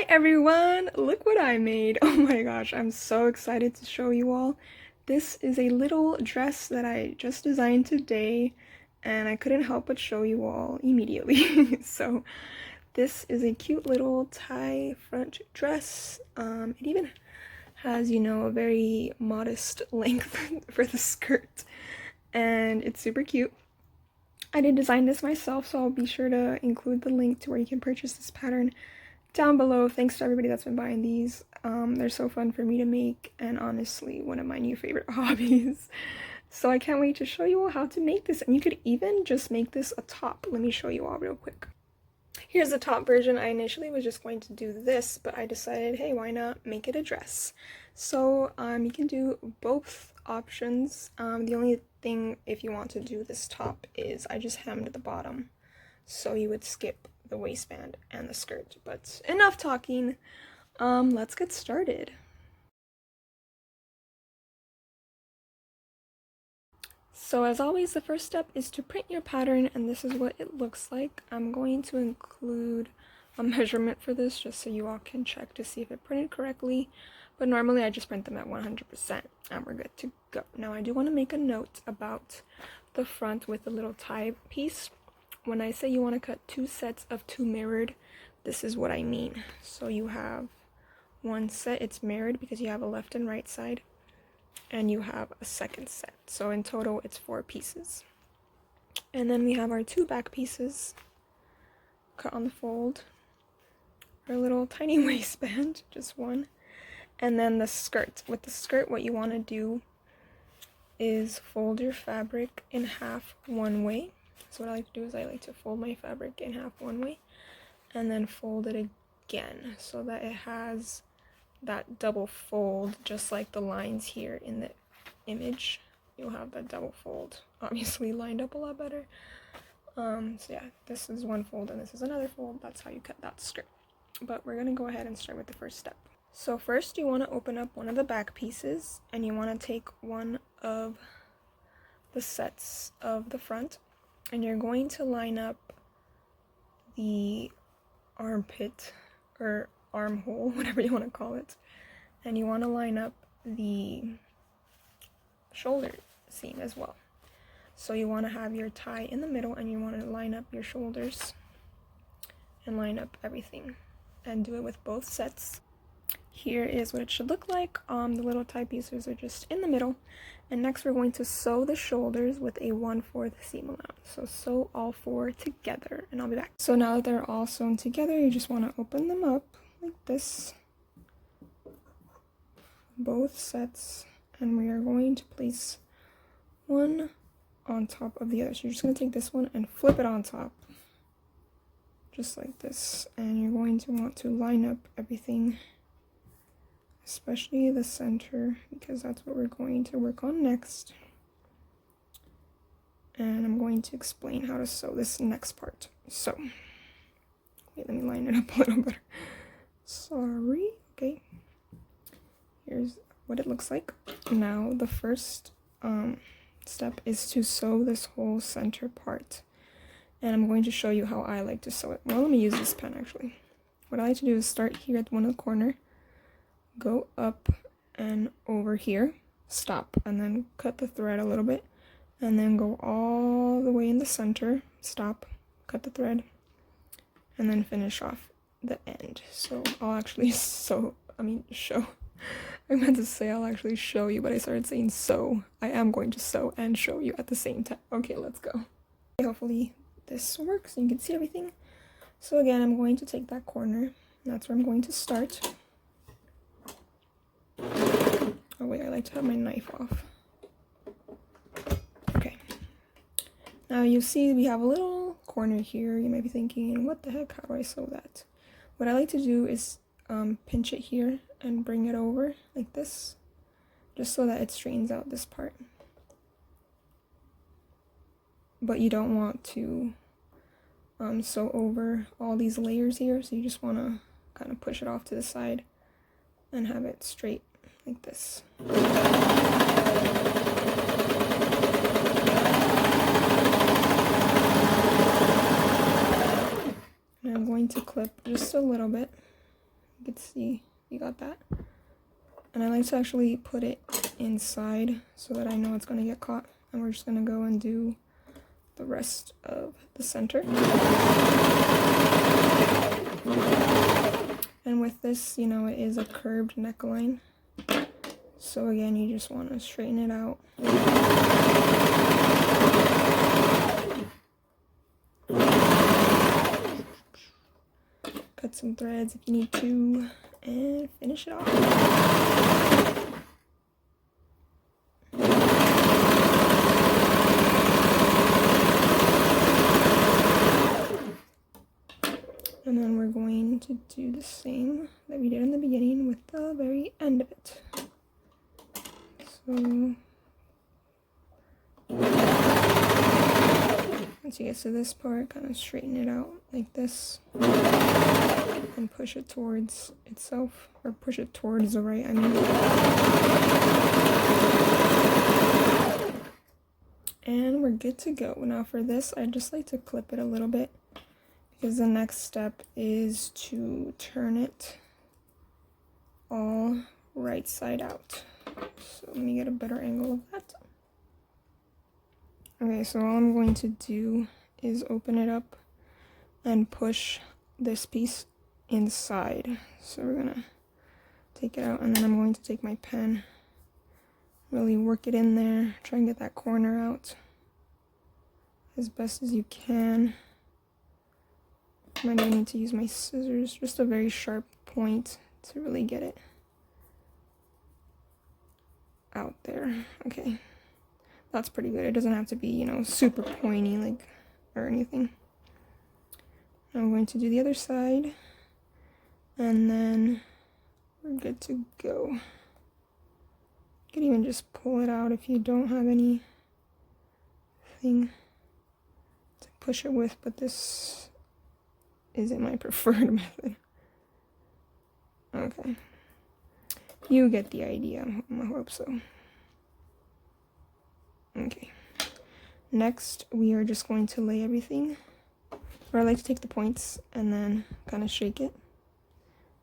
Hi everyone! Look what I made! Oh my gosh, I'm so excited to show you all. This is a little dress that I just designed today and I couldn't help but show you all immediately. So this is a cute little tie front dress. It even has, a very modest length for the skirt and it's super cute. I did design this myself, so I'll be sure to include the link to where you can purchase this pattern down below. Thanks to everybody that's been buying these. They're so fun for me to make and honestly one of my new favorite hobbies. So I can't wait to show you all how to make this, and you could even just make this a top. Let me show you all real quick. Here's the top version. I initially was just going to do this, but I decided, hey, why not make it a dress? So you can do both options. The only thing if you want to do this top is I just hemmed the bottom, so you would skip the waistband and the skirt. But enough talking, let's get started. So as always, the first step is to print your pattern, and this is what it looks like. I'm going to include a measurement for this just so you all can check to see if it printed correctly, but normally I just print them at 100% and we're good to go. Now I do want to make a note about the front with the little tie piece. When I say you want to cut 2 sets of 2 mirrored, this is what I mean. So you have one set, it's mirrored because you have a left and right side, and you have a second set. So in total, it's 4 pieces. And then we have our 2 back pieces cut on the fold, our little tiny waistband, just one. And then the skirt. With the skirt, what you want to do is fold your fabric in half one way. So what I like to do is I like to fold my fabric in half one way and then fold it again so that it has that double fold, just like the lines here in the image. You'll have that double fold, obviously lined up a lot better. So yeah, this is one fold and this is another fold. That's how you cut that skirt. But we're gonna go ahead and start with the first step. So first you want to open up one of the back pieces and you want to take one of the sets of the front, and you're going to line up the armpit or armhole, whatever you want to call it, and you want to line up the shoulder seam as well. So you want to have your tie in the middle and you want to line up your shoulders and line up everything and do it with both sets. Here is what it should look like. The little tie pieces are just in the middle, and next we're going to sew the shoulders with a 1/4 seam allowance. So sew all 4 together and I'll be back. So now that they're all sewn together, you just want to open them up like this, both sets, and we are going to place one on top of the other. So you're just going to take this one and flip it on top just like this, and you're going to want to line up everything, especially the center, because that's what we're going to work on next. And I'm going to explain how to sew this next part. So, wait, let me line it up a little better. Sorry. Okay. Here's what it looks like. Now, the first step is to sew this whole center part. And I'm going to show you how I like to sew it. Well, let me use this pen actually. What I like to do is start here at one of the corner, go up and over here, stop, and then cut the thread a little bit, and then go all the way in the center, stop, cut the thread, and then finish off the end. So I'll actually show. I meant to say I'll actually show you, but I started saying sew. I am going to sew and show you at the same time. Okay, let's go. Hopefully this works and you can see everything. So again, I'm going to take that corner. That's where I'm going to start. Oh wait, I like to have my knife off. Okay. Now you see we have a little corner here. You might be thinking, what the heck, how do I sew that? What I like to do is pinch it here and bring it over like this, just so that it straightens out this part. But you don't want to sew over all these layers here, so you just want to kind of push it off to the side and have it straight like this. And I'm going to clip just a little bit You can see you got that. And I like to actually put it inside so that I know it's going to get caught. And we're just going to go and do the rest of the center. And with this, you know, it is a curved neckline. So again, you just want to straighten it out. Cut some threads if you need to, and finish it off. And then we're going to do the same that we did in the beginning with the very end of it. So once you get to this part, kind of straighten it out like this and push it towards itself, or push it towards the right, I mean. And we're good to go. Now for this, I just like to clip it a little bit, because the next step is to turn it all right side out. So let me get a better angle of that. Okay, so all I'm going to do is open it up and push this piece inside. So we're gonna take it out, and then I'm going to take my pen, really work it in there, try and get that corner out as best as you can. Might need to use my scissors, just a very sharp point to really get it out there. Okay, that's pretty good. It doesn't have to be, you know, super pointy like or anything. I'm going to do the other side, and then we're good to go. You could even just pull it out if you don't have anything to push it with, but this isn't my preferred method. Okay, you get the idea. I hope so. Okay, next we are just going to lay everything, or I like to take the points and then kind of shake it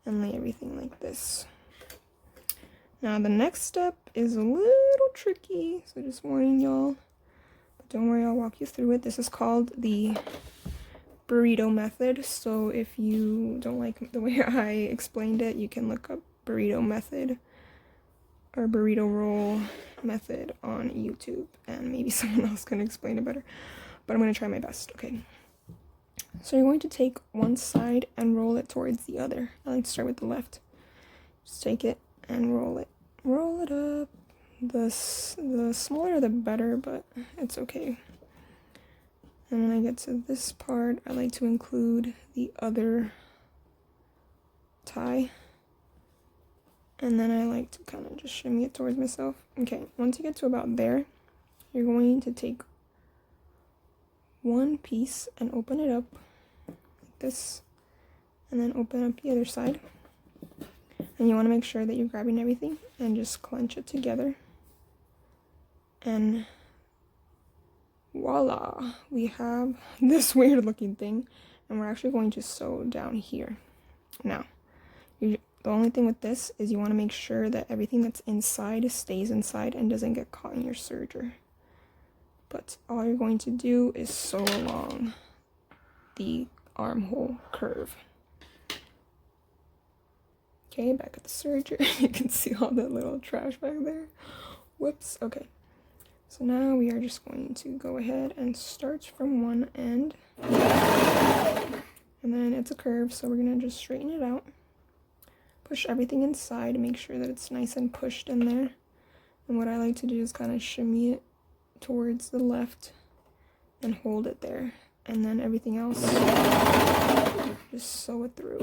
and lay everything like this. Now the next step is a little tricky, so just warning y'all, but don't worry, I'll walk you through it. This is called the burrito method, so if you don't like the way I explained it, you can look up burrito method or burrito roll method on YouTube, and maybe someone else can explain it better, but I'm going to try my best. Okay, so you're going to take one side and roll it towards the other. I like to start with the left. Just take it and roll it up. The smaller the better, but it's okay. And when I get to this part, I like to include the other tie. And then I like to kind of just shimmy it towards myself. Okay, once you get to about there, you're going to take one piece and open it up like this, and then open up the other side. And you want to make sure that you're grabbing everything and just clench it together. And voila, we have this weird looking thing, and we're actually going to sew down here. Now, the only thing with this is you want to make sure that everything that's inside stays inside and doesn't get caught in your serger. But all you're going to do is sew along the armhole curve. Okay, back at the serger. You can see all that little trash back there. Whoops. Okay. So now we are just going to go ahead and start from one end. And then it's a curve, so we're going to just straighten it out. Push everything inside to make sure that it's nice and pushed in there. And what I like to do is kind of shimmy it towards the left and hold it there. And then everything else, just sew it through.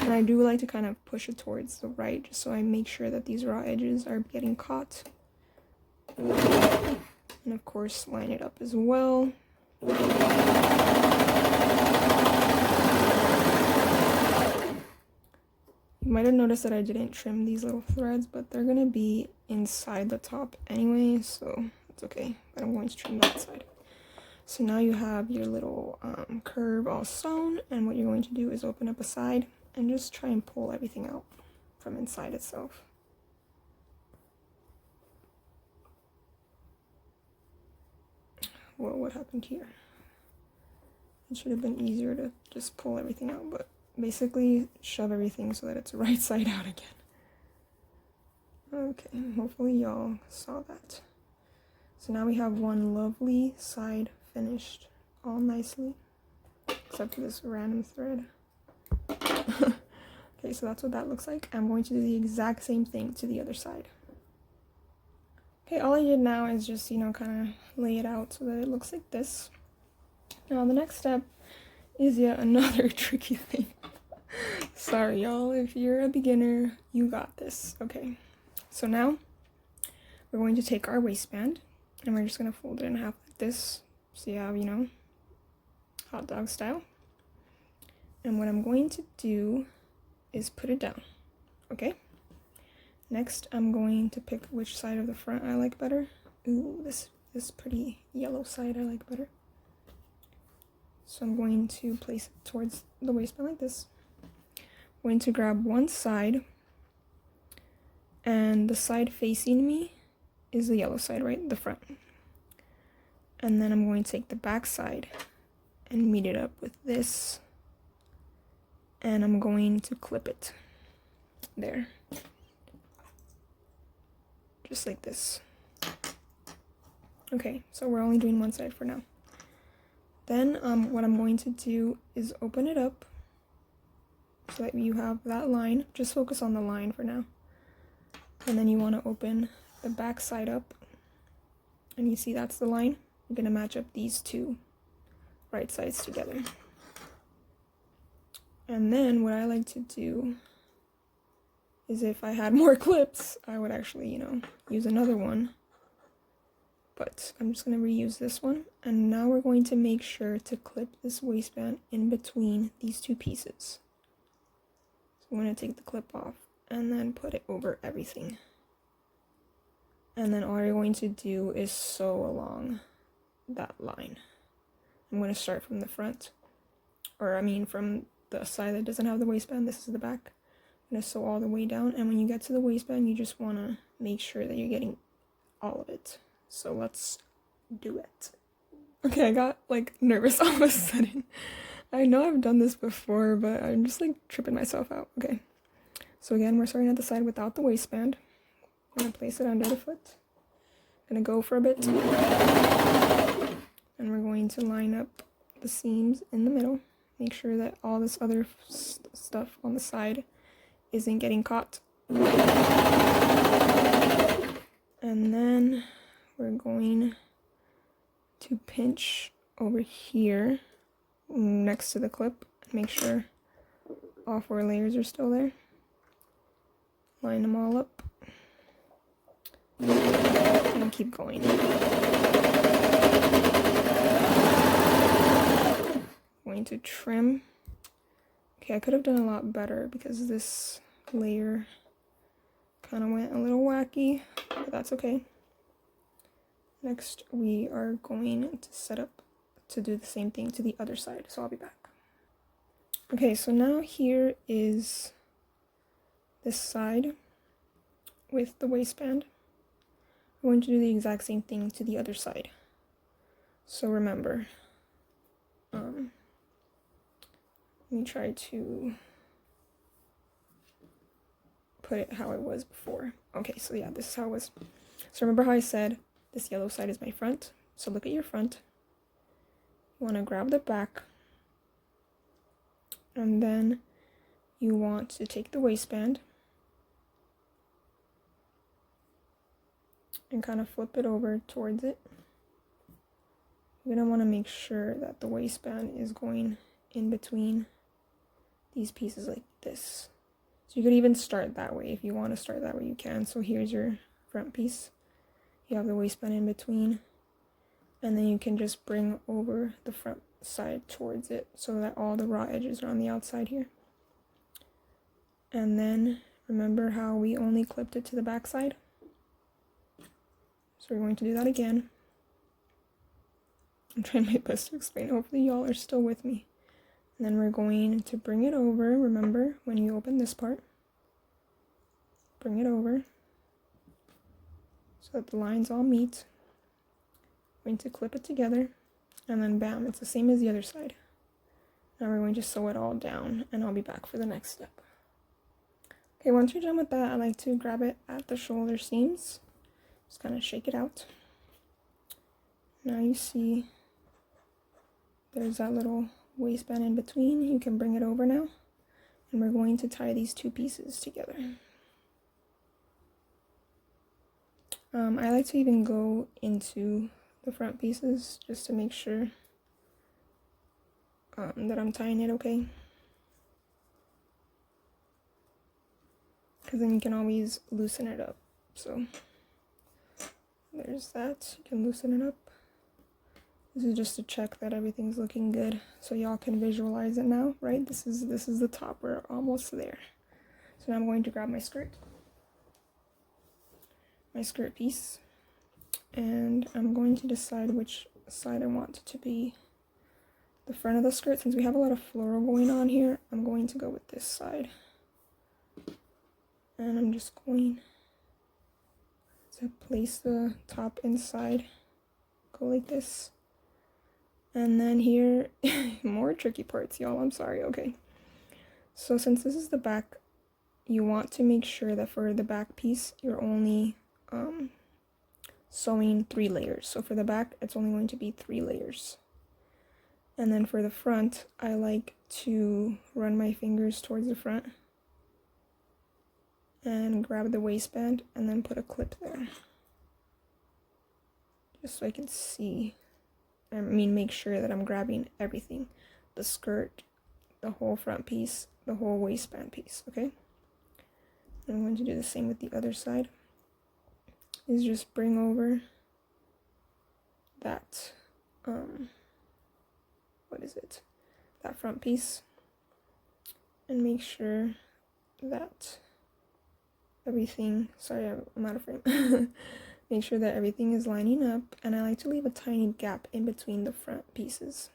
And I do like to kind of push it towards the right, just so I make sure that these raw edges are getting caught. And of course, line it up as well. You might have noticed that I didn't trim these little threads, but they're going to be inside the top anyway, so it's okay. But I'm going to trim that side. So now you have your little curve all sewn, and what you're going to do is open up a side and just try and pull everything out from inside itself. Well, what happened here? It should have been easier to just pull everything out, but basically shove everything so that it's right side out again. Okay, hopefully y'all saw that. So now we have one lovely side finished all nicely, except for this random thread. Okay, so that's what that looks like. I'm going to do the exact same thing to the other side. Okay, all I did now is just, you know, kind of lay it out so that it looks like this. Now the next step is yet another tricky thing. Sorry y'all, if you're a beginner, you got this. Okay, so now we're going to take our waistband and we're just going to fold it in half like this, so you have, you know, hot dog style. And what I'm going to do is put it down. Okay, next I'm going to pick which side of the front I like better. Ooh, this pretty yellow side I like better. So I'm going to place it towards the waistband like this. I'm going to grab one side, and the side facing me is the yellow side, right? The front. And then I'm going to take the back side and meet it up with this. And I'm going to clip it there. Just like this. Okay, so we're only doing one side for now. Then what I'm going to do is open it up so that you have that line. Just focus on the line for now. And then you want to open the back side up. And you see that's the line. You're going to match up these two right sides together. And then what I like to do is, if I had more clips, I would actually, you know, use another one. But I'm just going to reuse this one. And now we're going to make sure to clip this waistband in between these two pieces. So I'm going to take the clip off and then put it over everything. And then all you're going to do is sew along that line. I'm going to start from the front, or I mean from the side that doesn't have the waistband. This is the back. I'm going to sew all the way down, and when you get to the waistband, you just want to make sure that you're getting all of it. So let's do it. Okay, I got like nervous all of a sudden. I know I've done this before, but I'm just like tripping myself out. Okay, so again, we're starting at the side without the waistband. I'm gonna place it under the foot. I'm gonna go for a bit. And we're going to line up the seams in the middle. Make sure that all this other stuff on the side isn't getting caught. And then we're going to pinch over here next to the clip and make sure all 4 layers are still there. Line them all up and keep going. Going to trim. Okay, I could have done a lot better because this layer kind of went a little wacky, but that's okay. Next, we are going to set up to do the same thing to the other side, so I'll be back. Okay, so now here is this side with the waistband. I'm going to do the exact same thing to the other side. So remember, let me try to put it how it was before. Okay, so yeah, this is how it was. So remember how I said this yellow side is my front? So look at your front. You want to grab the back, and then you want to take the waistband and kind of flip it over towards it. You're going to want to make sure that the waistband is going in between these pieces like this. So you could even start that way. If you want to start that way, you can. So here's your front piece. You have the waistband in between, and then you can just bring over the front side towards it so that all the raw edges are on the outside here. And then remember how we only clipped it to the back side? So we're going to do that again. I'm trying my best to explain. Hopefully y'all are still with me. And then we're going to bring it over. Remember, when you open this part, bring it over so that the lines all meet. We're going to clip it together, and then bam, it's the same as the other side. Now we're going to sew it all down, and I'll be back for the next step. Okay, once you're done with that, I like to grab it at the shoulder seams. Just kind of shake it out. Now you see there's that little waistband in between. You can bring it over now, and we're going to tie these two pieces together. I like to even go into the front pieces just to make sure that I'm tying it okay, because then you can always loosen it up. So there's that. You can loosen it up. This is just to check that everything's looking good, so y'all can visualize it now, right? This is the top. We're almost there. So now I'm going to grab my skirt piece, and I'm going to decide which side I want it to be. The front of the skirt, since we have a lot of floral going on here, I'm going to go with this side. And I'm just going to place the top inside, go like this. And then here, more tricky parts, y'all, I'm sorry. Okay, so since this is the back, you want to make sure that for the back piece, you're only sewing 3 layers. So for the back, it's only going to be 3 layers. And then for the front, I like to run my fingers towards the front and grab the waistband and then put a clip there, just so I can see, make sure that I'm grabbing everything, the skirt, the whole front piece, the whole waistband piece. Okay, I'm going to do the same with the other side. Is just bring over that that front piece and make sure that everything, sorry, I'm out of frame. Make sure that everything is lining up, and I like to leave a tiny gap in between the front pieces.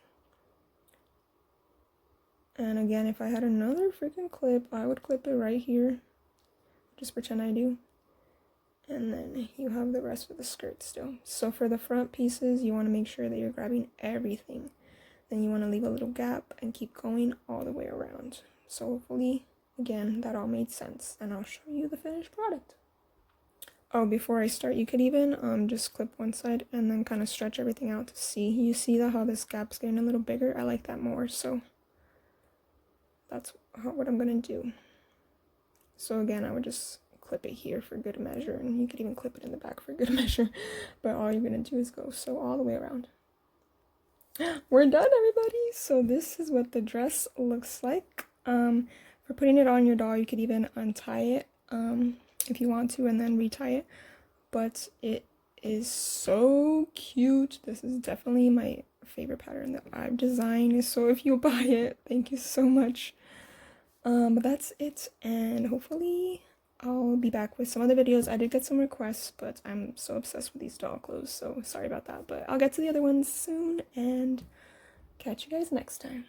And again, if I had another freaking clip, I would clip it right here. Just pretend I do. And then you have the rest of the skirt still. So for the front pieces, you want to make sure that you're grabbing everything. Then you want to leave a little gap and keep going all the way around. So hopefully, again, that all made sense, and I'll show you the finished product. Oh, before I start, you could even just clip one side and then kind of stretch everything out to see. You see that how this gap's getting a little bigger? I like that more, so that's what I'm gonna do. So again, I would just clip it here for good measure, and you could even clip it in the back for good measure, but all you're gonna do is go sew all the way around. We're done, everybody. So this is what the dress looks like. For putting it on your doll, you could even untie it if you want to and then retie it, but it is so cute. This is definitely my favorite pattern that I've designed, so if you buy it, thank you so much. But that's it, and hopefully I'll be back with some other videos. I did get some requests, but I'm so obsessed with these doll clothes, so sorry about that. But I'll get to the other ones soon, and catch you guys next time.